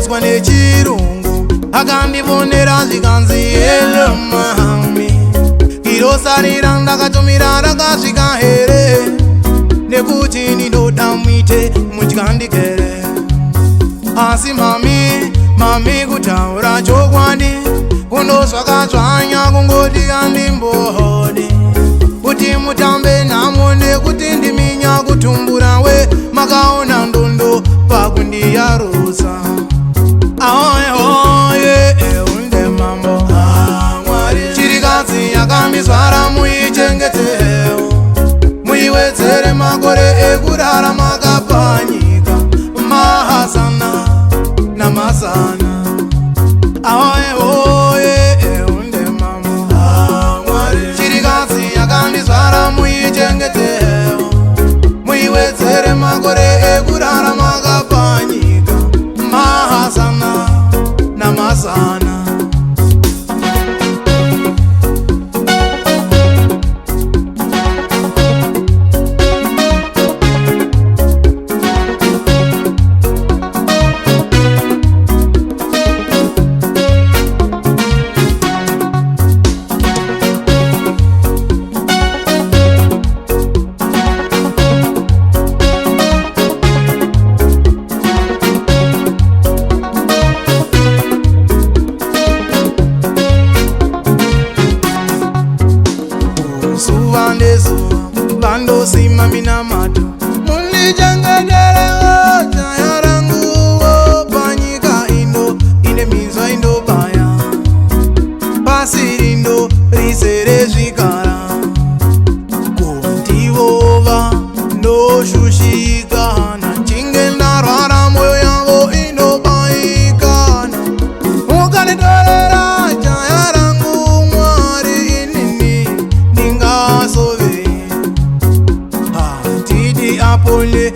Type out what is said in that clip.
Mwane chirungu akandivonera zvikanzi hello mami, irosarira ndakatumira rakasvika here, nekuti ndinoda muite mutyandikere. Asi mami kutaura chokwadi, kundozvakadzvanya kungoti andimbohodi, kuti mutambe nhamo nekuti ndiminya kutumbura we makaona ndondo pakundiyarusa. Ahoye unde mambo chirikadzi yakandizvara muichengetewo, muiwedzere makore ekurara makapanyika mahasana namazana. Ahoye unde mambo chirikadzi yakandizvara muichengetewo, muiwedzere makore ekurara makapanyika mahasana namazana. Zuva nezuva vandosima minamato, mundichengedere jaya ranguwo panyika ino ine minzwa indobaya, pasi rino rizere zvikara, kundivova ndoshushikana, chinge ndarwara moyo yangu inobaikana, ukanditorera jaya rangu Mwari inini ndingasove, handidi apole